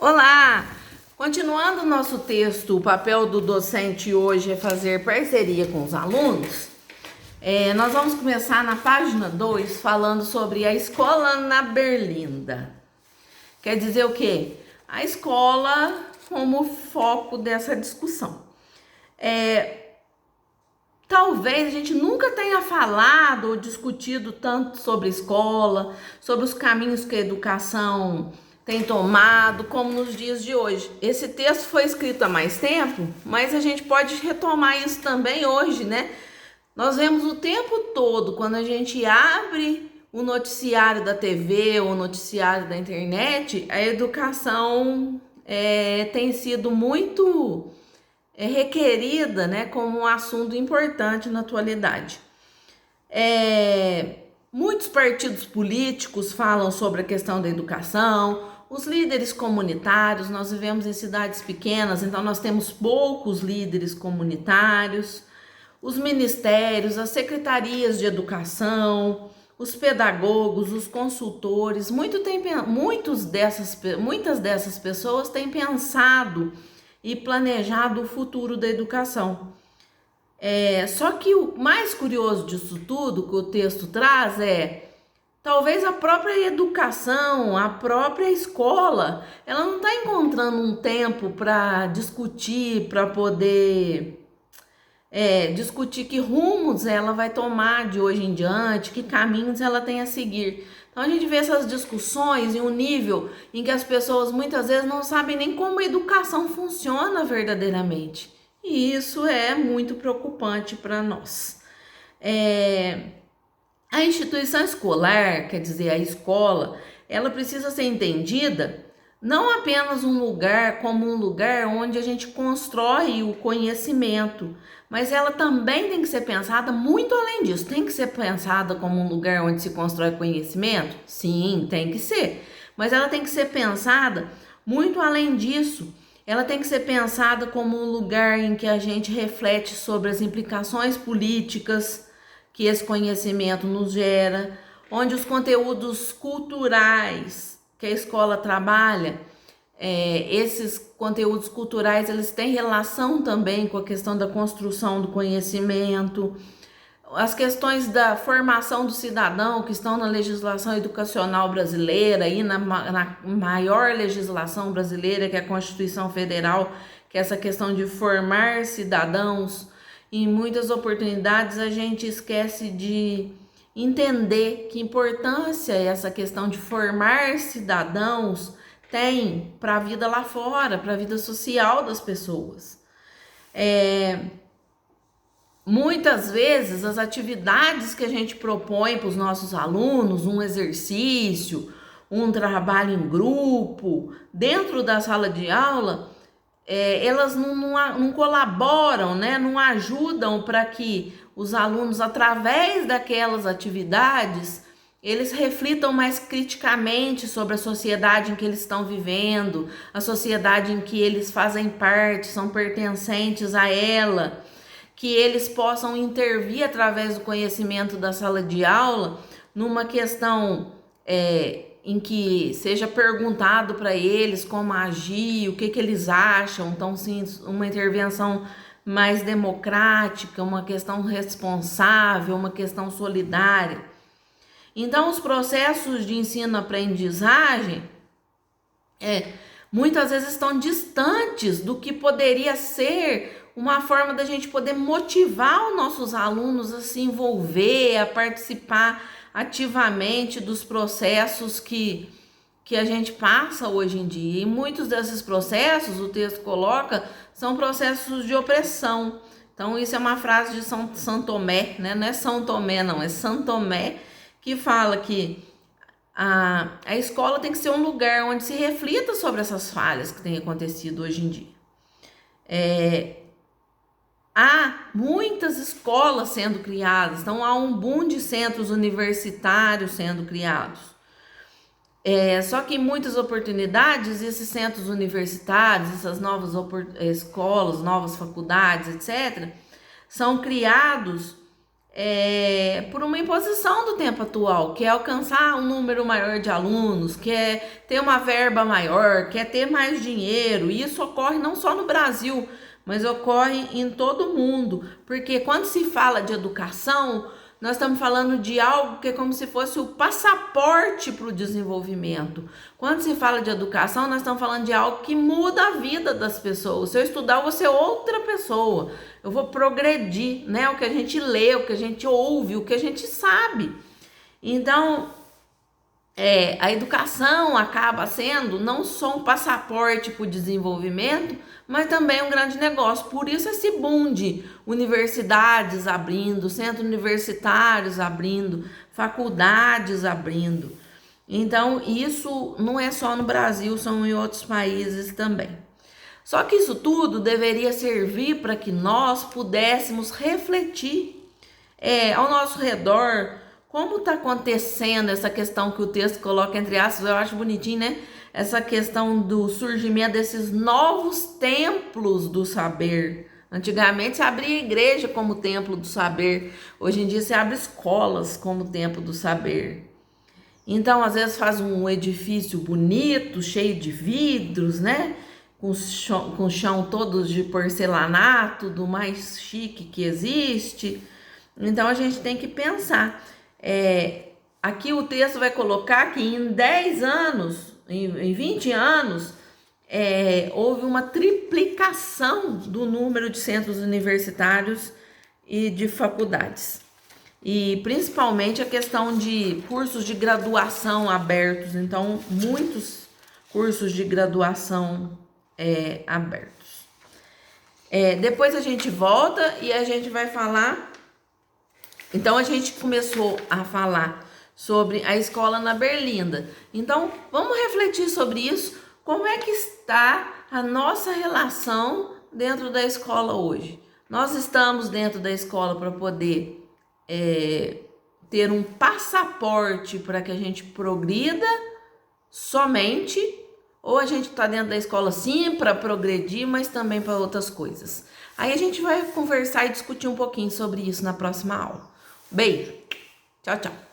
Olá! Continuando o nosso texto, o papel do docente hoje é fazer parceria com os alunos. Nós vamos começar na página 2 falando sobre a escola na Berlinda. Quer dizer o quê? A escola como foco dessa discussão. Talvez a gente nunca tenha falado ou discutido tanto sobre escola, sobre os caminhos que a educação tem tomado, como nos dias de hoje. Esse texto foi escrito há mais tempo, mas a gente pode retomar isso também hoje, né? Nós vemos o tempo todo, quando a gente abre o noticiário da TV ou o noticiário da internet, a educação tem sido muito requerida, né, como um assunto importante na atualidade. Muitos partidos políticos falam sobre a questão da educação, os líderes comunitários. Nós vivemos em cidades pequenas, então nós temos poucos líderes comunitários, os ministérios, as secretarias de educação, os pedagogos, os consultores. Muitas dessas pessoas têm pensado e planejado o futuro da educação. Só que o mais curioso disso tudo que o texto traz talvez a própria educação, a própria escola, ela não está encontrando um tempo para discutir, para poder discutir que rumos ela vai tomar de hoje em diante, que caminhos ela tem a seguir. Então a gente vê essas discussões em um nível em que as pessoas muitas vezes não sabem nem como a educação funciona verdadeiramente. E isso é muito preocupante para nós. A instituição escolar, quer dizer, a escola, ela precisa ser entendida não apenas como um lugar onde a gente constrói o conhecimento, mas ela também tem que ser pensada muito além disso. Tem que ser pensada como um lugar onde se constrói conhecimento? Sim, tem que ser. Mas ela tem que ser pensada muito além disso. Ela tem que ser pensada como um lugar em que a gente reflete sobre as implicações políticas que esse conhecimento nos gera, onde os conteúdos culturais que a escola trabalha, esses conteúdos culturais, eles têm relação também com a questão da construção do conhecimento, as questões da formação do cidadão que estão na legislação educacional brasileira e na maior legislação brasileira, que é a Constituição Federal, que é essa questão de formar cidadãos. Em muitas oportunidades a gente esquece de entender que importância essa questão de formar cidadãos tem para a vida lá fora, para a vida social das pessoas. Muitas vezes as atividades que a gente propõe para os nossos alunos, um exercício, um trabalho em grupo, dentro da sala de aula, elas não colaboram, né? Não ajudam para que os alunos, através daquelas atividades, eles reflitam mais criticamente sobre a sociedade em que eles estão vivendo, a sociedade em que eles fazem parte, são pertencentes a ela, que eles possam intervir através do conhecimento da sala de aula numa questão em que seja perguntado para eles como agir, o que eles acham. Então, sim, uma intervenção mais democrática, uma questão responsável, uma questão solidária. Então, os processos de ensino-aprendizagem muitas vezes estão distantes do que poderia ser uma forma da gente poder motivar os nossos alunos a se envolver, a participar ativamente dos processos que a gente passa hoje em dia. E muitos desses processos, o texto coloca, são processos de opressão. Então, isso é uma frase de São Tomé, né? Não é São Tomé, não, é São Tomé, que fala que a escola tem que ser um lugar onde se reflita sobre essas falhas que têm acontecido hoje em dia. Há muitas escolas sendo criadas, então há um boom de centros universitários sendo criados. Só que em muitas oportunidades, esses centros universitários, essas novas escolas, novas faculdades, etc., são criados por uma imposição do tempo atual, que é alcançar um número maior de alunos, que é ter uma verba maior, que é ter mais dinheiro. E isso ocorre não só no Brasil, mas ocorre em todo o mundo, porque quando se fala de educação, nós estamos falando de algo que é como se fosse o passaporte para o desenvolvimento. Quando se fala de educação, nós estamos falando de algo que muda a vida das pessoas. Se eu estudar, eu vou ser outra pessoa. Eu vou progredir, né? O que a gente lê, o que a gente ouve, o que a gente sabe. Então, a educação acaba sendo não só um passaporte para o desenvolvimento, mas também um grande negócio. Por isso esse boom de universidades abrindo, centros universitários abrindo, faculdades abrindo. Então isso não é só no Brasil, são em outros países também. Só que isso tudo deveria servir para que nós pudéssemos refletir ao nosso redor como está acontecendo essa questão que o texto coloca entre aspas. Eu acho bonitinho, né? Essa questão do surgimento desses novos templos do saber. Antigamente se abria a igreja como templo do saber, hoje em dia se abre escolas como templo do saber. Então, às vezes faz um edifício bonito, cheio de vidros, né? Com chão todos de porcelanato, do mais chique que existe. Então, a gente tem que pensar. Aqui o texto vai colocar que em 10 anos, em 20 anos, houve uma triplicação do número de centros universitários e de faculdades. E principalmente a questão de cursos de graduação abertos. Então, muitos cursos de graduação abertos. Depois a gente volta e a gente vai falar. Então, a gente começou a falar sobre a escola na Berlinda. Então, vamos refletir sobre isso. Como é que está a nossa relação dentro da escola hoje? Nós estamos dentro da escola para poder ter um passaporte para que a gente progrida somente, ou a gente está dentro da escola sim para progredir, mas também para outras coisas. Aí a gente vai conversar e discutir um pouquinho sobre isso na próxima aula. Beijo, tchau, tchau.